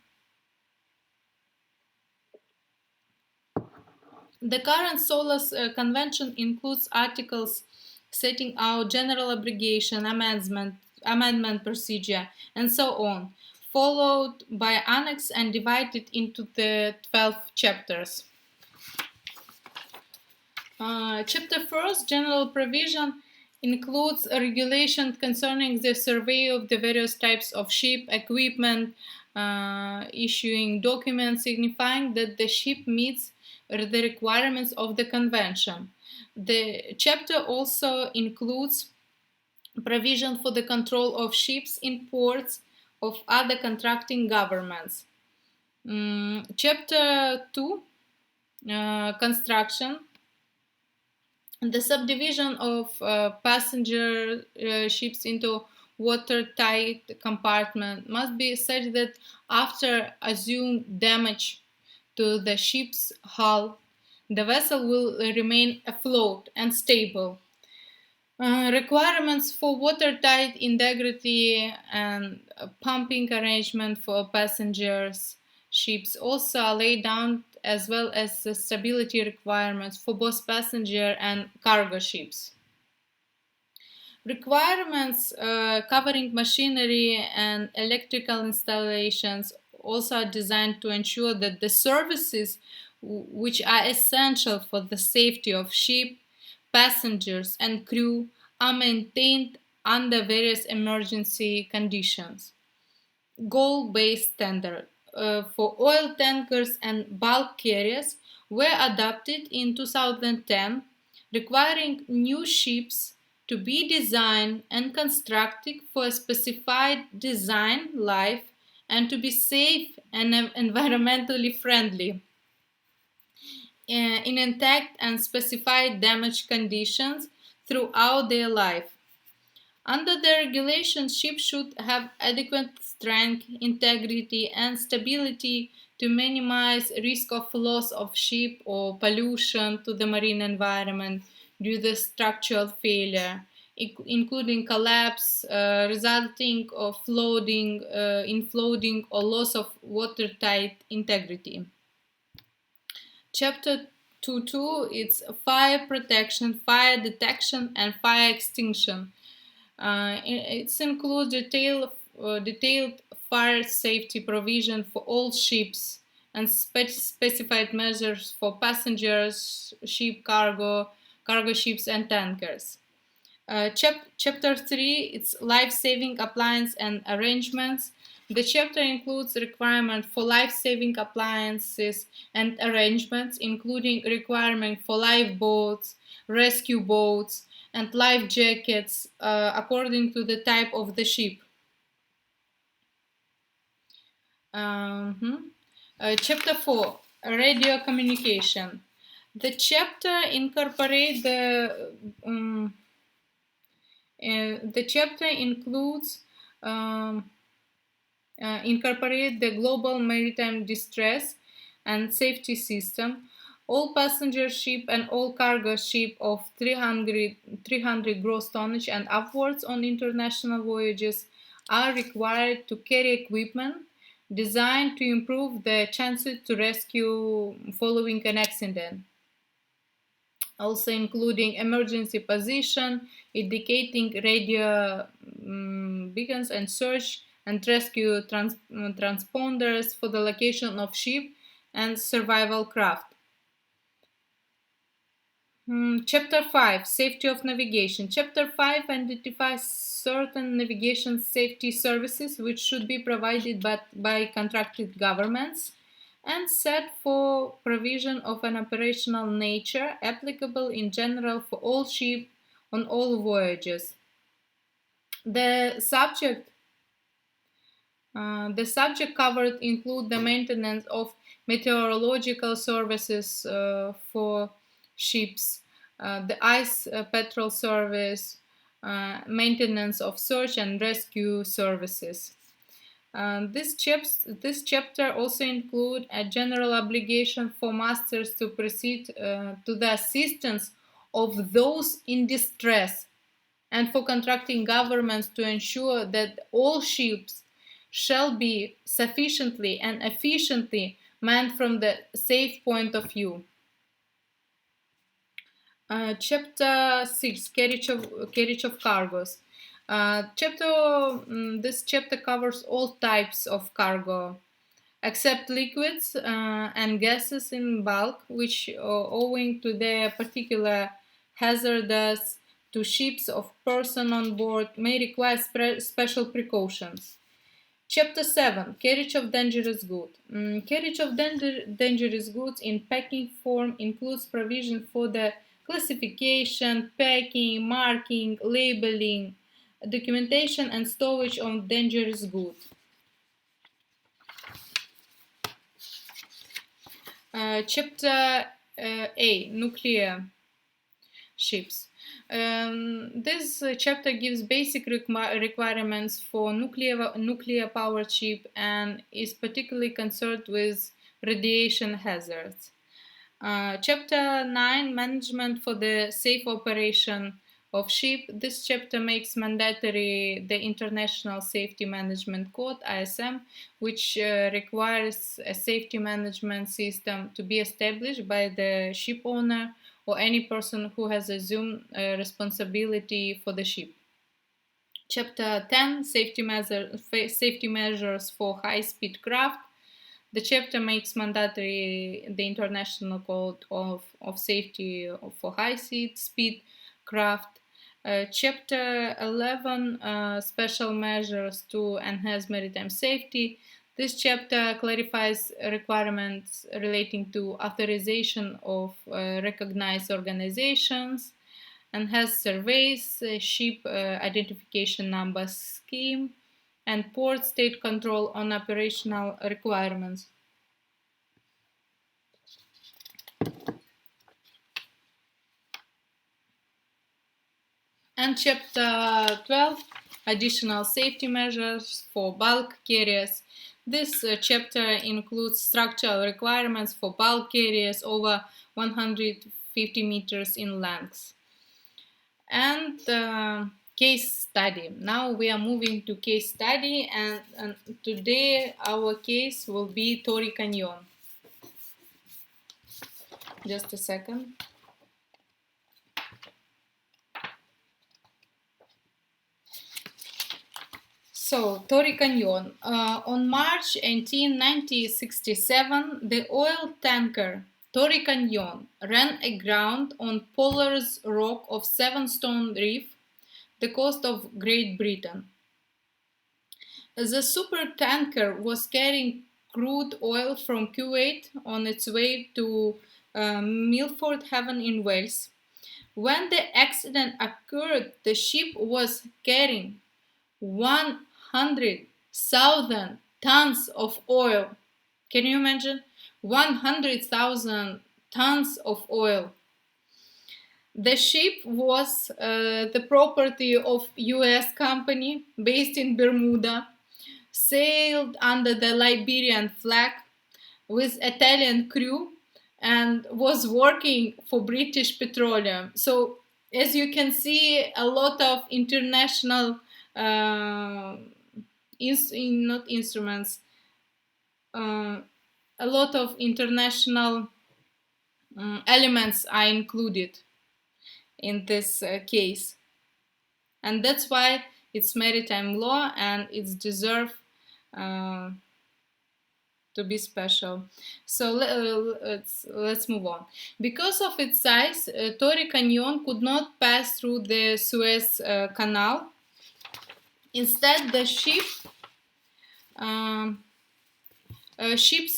The current SOLAS convention includes articles setting out general abrogation, amendment procedure, and so on, followed by annex and divided into the 12 chapters. Chapter 1, General Provision, includes a regulation concerning the survey of the various types of ship, equipment, issuing documents signifying that the ship meets the requirements of the convention. The chapter also includes provision for the control of ships in ports of other contracting governments. Chapter 2, Construction. The subdivision of passenger ships into watertight compartment must be such that after assumed damage to the ship's hull, the vessel will remain afloat and stable. Requirements for watertight integrity and pumping arrangement for passengers ships also are laid down, as well as the stability requirements for both passenger and cargo ships. Requirements covering machinery and electrical installations also are designed to ensure that the services which are essential for the safety of ship, passengers, and crew are maintained under various emergency conditions. Goal-based standard for oil tankers and bulk carriers were adopted in 2010, requiring new ships to be designed and constructed for a specified design life and to be safe and environmentally friendly in intact and specified damage conditions throughout their life. Under the regulation, ships should have adequate strength, integrity, and stability to minimize risk of loss of ship or pollution to the marine environment due to structural failure, including collapse resulting of flooding, in flooding or loss of watertight integrity. Chapter 2.2, it's fire protection, fire detection, and fire extinction. It includes detailed fire safety provision for all ships and specified measures for passengers, ship cargo ships, and tankers. Chapter 3, it's life-saving appliance and arrangements. The chapter includes requirement for life-saving appliances and arrangements, including requirement for lifeboats, rescue boats, and life jackets according to the type of the ship. Chapter 4, radio communication. The chapter incorporates the chapter includes incorporate the global maritime distress and safety system. All passenger ship and all cargo ship of 300 gross tonnage and upwards on international voyages are required to carry equipment designed to improve the chances to rescue following an accident, also including emergency position, indicating radio beacons and search and rescue transponders for the location of ship and survival craft. Chapter 5, Safety of Navigation. Chapter 5 identifies certain navigation safety services which should be provided by contracted governments and set for provision of an operational nature applicable in general for all ships on all voyages. The subject covered include the maintenance of meteorological services for ships, the ice patrol service, maintenance of search and rescue services. This chapter also includes a general obligation for masters to proceed to the assistance of those in distress and for contracting governments to ensure that all ships shall be sufficiently and efficiently manned from the safe point of view. Chapter 6, Carriage of Cargoes. This chapter covers all types of cargo, except liquids and gases in bulk, which, owing to their particular hazardous to ships of person on board, may require special precautions. Chapter 7, Carriage of Dangerous Goods. Carriage of dangerous goods in packing form includes provision for the classification, packing, marking, labeling, documentation, and storage of dangerous goods. Chapter A, Nuclear ships. This chapter gives basic requirements for nuclear powered ship and is particularly concerned with radiation hazards. Chapter 9, Management for the Safe Operation of Ship. This chapter makes mandatory the International Safety Management Code, ISM, which requires a safety management system to be established by the ship owner or any person who has assumed responsibility for the ship. Chapter 10, Safety measures for high-speed craft. The chapter makes mandatory the International Code of Safety for high-speed craft. Chapter 11, Special measures to enhance maritime safety. This chapter clarifies requirements relating to authorization of recognized organizations, and has surveys, ship identification number scheme, and port state control on operational requirements. And Chapter 12, Additional safety measures for bulk carriers. This chapter includes structural requirements for bulk carriers over 150 meters in length. And case study. Now we are moving to case study, and today our case will be Torrey Canyon. Just a second. So, Torrey Canyon. On March 18, 1967, the oil tanker Torrey Canyon ran aground on Pollard's Rock of Seven Stone Reef, the coast of Great Britain. The supertanker was carrying crude oil from Kuwait on its way to Milford Haven in Wales. When the accident occurred, the ship was carrying 100,000 tons of oil. Can you imagine? 100,000 tons of oil. The ship was the property of US company based in Bermuda, sailed under the Liberian flag with Italian crew, and was working for British Petroleum. So as you can see, a lot of international not instruments, a lot of international elements are included in this case, and that's why it's maritime law and it's deserved to be special. So let's move on. Because of its size, Torrey Canyon could not pass through the Suez Canal. Instead, the ship's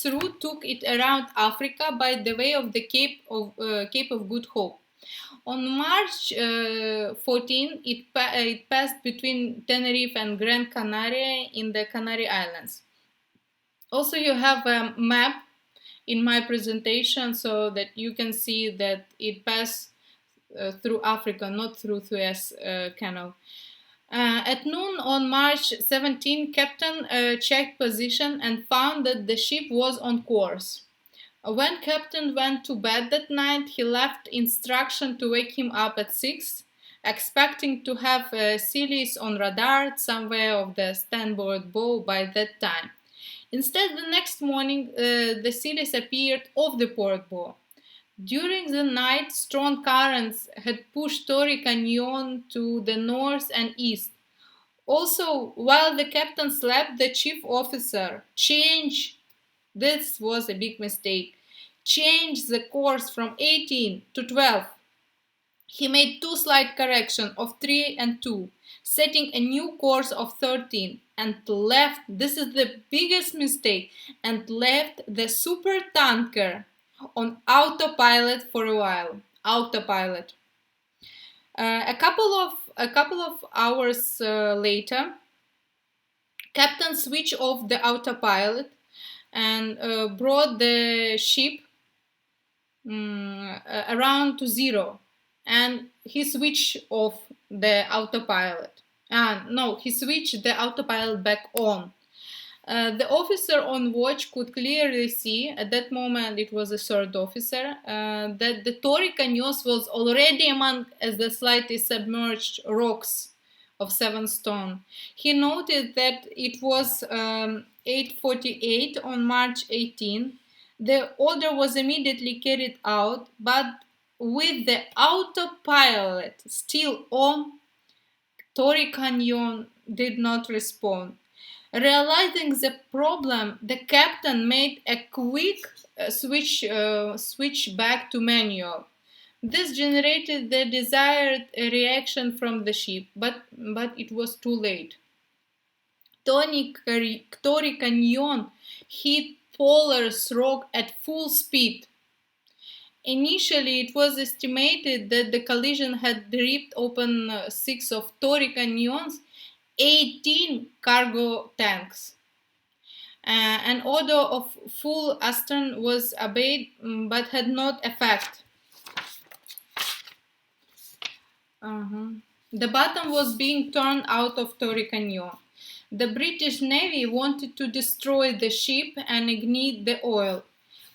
route took it around Africa by the way of the Cape of Good Hope. On March 14, it passed between Tenerife and Gran Canaria in the Canary Islands. Also, you have a map in my presentation so that you can see that it passed through Africa, not through Suez Canal. At noon on March 17, Captain checked position and found that the ship was on course. When Captain went to bed that night, he left instruction to wake him up at 6, expecting to have Sealies on radar somewhere off the starboard bow by that time. Instead, the next morning, the Sealies appeared off the port bow. During the night, strong currents had pushed Torrey Canyon to the north and east. Also, while the captain slept, the chief officer changed the course from 18 to 12. He made two slight corrections of 3 and 2, setting a new course of 13, and left, this is the biggest mistake, and left the supertanker on autopilot for a while. Autopilot. A couple of hours later, Captain switched off the autopilot and brought the ship around to 0, and he switched off the autopilot. He switched the autopilot back on. The officer on watch could clearly see, at that moment it was a third officer, that the Torrey Canyon was already among the slightly submerged rocks of 7 stone. He noted that it was 8:48 on March 18. The order was immediately carried out, but with the autopilot still on, Torrey Canyon did not respond. Realizing the problem, the captain made a quick switch back to manual. This generated the desired reaction from the ship, but it was too late. Torrey Canyon hit Pollard's Rock at full speed. Initially, it was estimated that the collision had ripped open 6 of Torrey Canyon's 18 cargo tanks. An order of full astern was obeyed, but had not effect. The bottom was being torn out of Torrey Canyon. The British Navy wanted to destroy the ship and ignite the oil,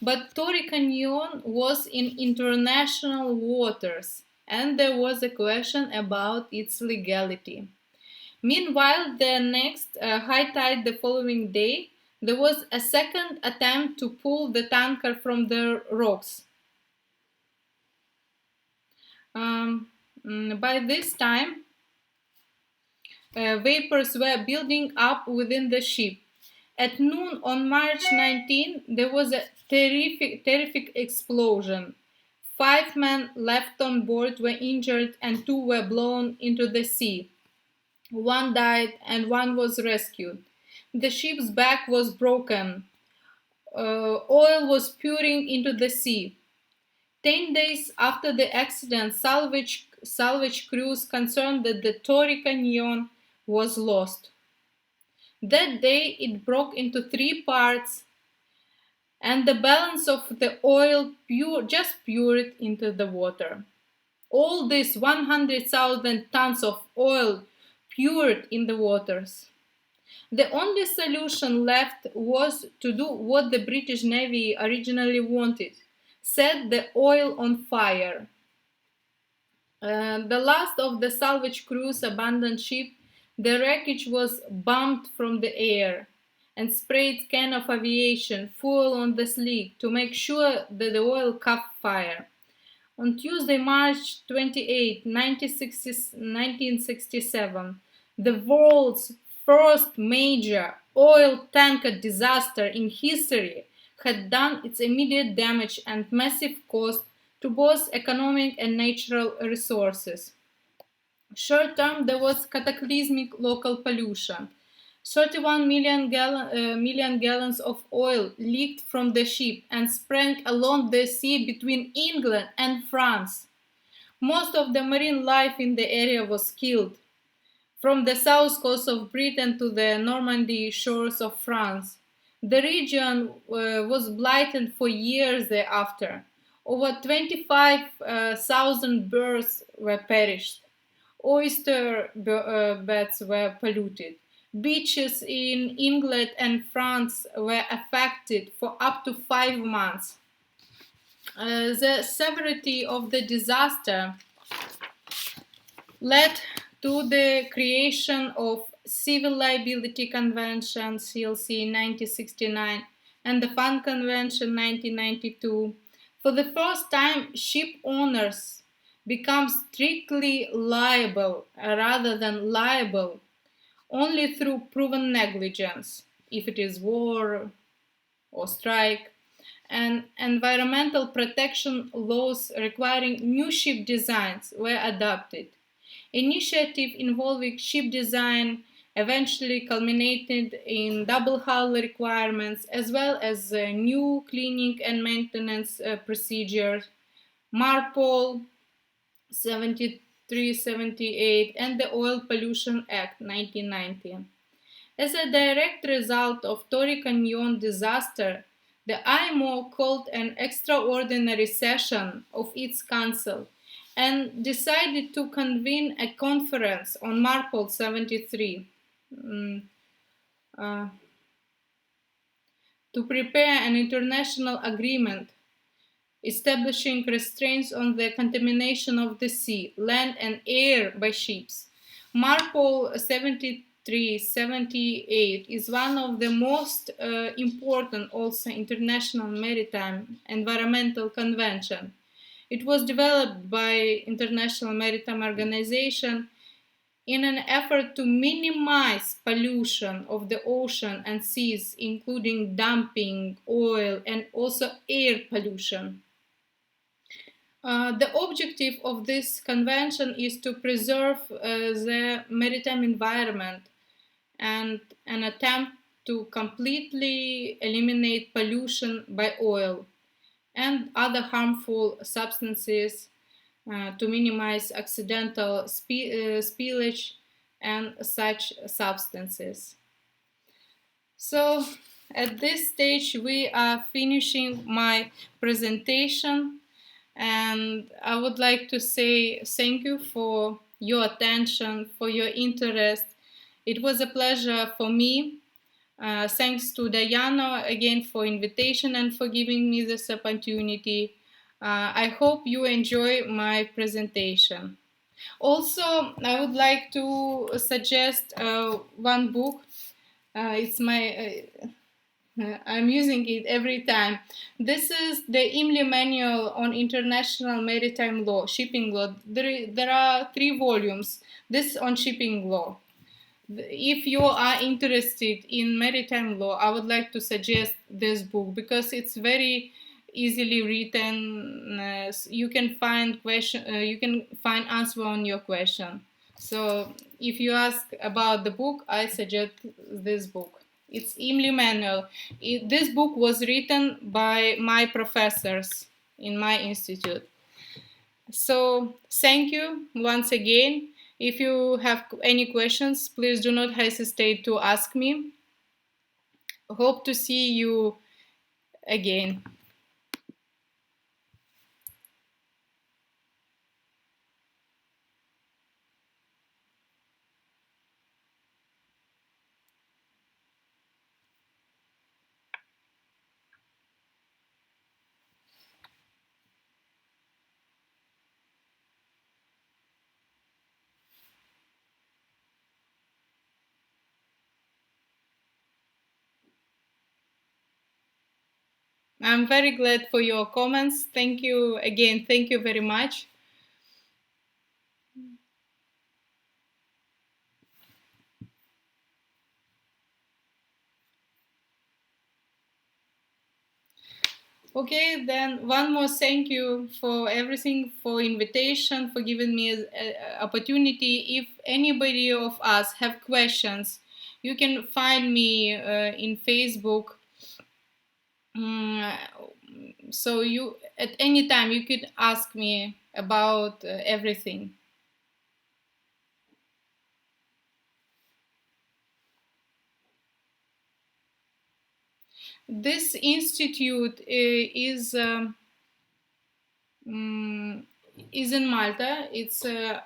but Torrey Canyon was in international waters, and there was a question about its legality. Meanwhile, the next high tide the following day, there was a second attempt to pull the tanker from the rocks. By this time, vapors were building up within the ship. At noon on March 19, there was a terrific explosion. 5 men left on board were injured and 2 were blown into the sea. 1 died and 1 was rescued. The ship's back was broken. Oil was pouring into the sea. 10 days after the accident, salvage crews concerned that the Tory Canyon was lost. That day it broke into 3 parts, and the balance of the oil just poured into the water. All this 100,000 tons of oil poured in the waters. The only solution left was to do what the British Navy originally wanted: set the oil on fire. The last of the salvage crews abandoned ship. The wreckage was bombed from the air and sprayed can of aviation fuel on the slick to make sure that the oil caught fire. On Tuesday, March 28, 1967, the world's first major oil tanker disaster in history had done its immediate damage and massive cost to both economic and natural resources. Short term, there was cataclysmic local pollution. 31 million gallons of oil leaked from the ship and sprang along the sea between England and France. Most of the marine life in the area was killed, from the south coast of Britain to the Normandy shores of France. The region was blighted for years thereafter. Over 25,000 birds were perished. Oyster beds were polluted. Beaches in England and France were affected for up to 5 months. The severity of the disaster led to the creation of Civil Liability Convention CLC 1969 and the Fund Convention 1992. For the first time, ship owners become strictly liable rather than liable only through proven negligence, if it is war or strike, and environmental protection laws requiring new ship designs were adopted. Initiative involving ship design eventually culminated in double hull requirements as well as new cleaning and maintenance procedures, MARPOL 73-78 and the Oil Pollution Act 1990. As a direct result of Tory Canyon disaster, the IMO called an extraordinary session of its council and decided to convene a conference on MARPOL 73 to prepare an international agreement establishing restraints on the contamination of the sea, land and air by ships. MARPOL 73-78 is one of the most important also international maritime environmental convention. It was developed by International Maritime Organization in an effort to minimize pollution of the ocean and seas, including dumping, oil, and also air pollution. The objective of this convention is to preserve the maritime environment and an attempt to completely eliminate pollution by oil and other harmful substances, to minimize accidental spillage and such substances. So at this stage we are finishing my presentation, and I would like to say thank you for your attention, for your interest. It was a pleasure for me. Thanks to Diana again for invitation and for giving me this opportunity. I hope you enjoy my presentation. Also, I would like to suggest one book. It's my I'm using it every time. This is the IMLI Manual on International Maritime Law, Shipping Law. There are 3 volumes. This on shipping law. If you are interested in maritime law, I would like to suggest this book because it's very easily written. You can find you can find answer on your question. So if you ask about the book, I suggest this book. It's Imli Manual. This book was written by my professors in my institute. So thank you once again. If you have any questions, please do not hesitate to ask me. Hope to see you again. I'm very glad for your comments. Thank you again. Thank you very much. Okay, then one more thank you for everything, for invitation, for giving me an opportunity. If anybody of us have questions, you can find me in Facebook. Mm, so you at any time you could ask me about everything. This institute mm, is in Malta. It's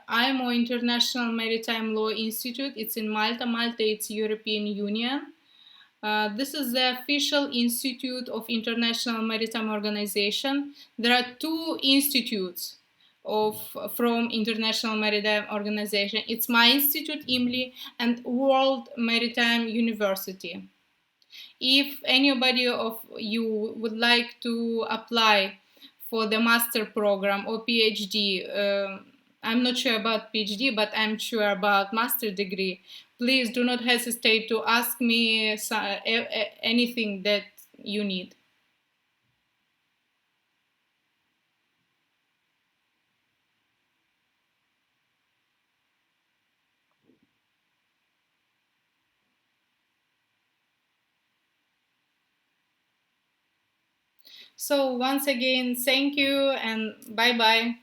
IMO International Maritime Law Institute. It's in Malta. Malta, it's European Union. This is the official institute of International Maritime Organization. There are 2 institutes from International Maritime Organization. It's my institute, IMLI, and World Maritime University. If anybody of you would like to apply for the master program or PhD, I'm not sure about PhD, but I'm sure about master degree. Please do not hesitate to ask me anything that you need. So once again, thank you and bye bye.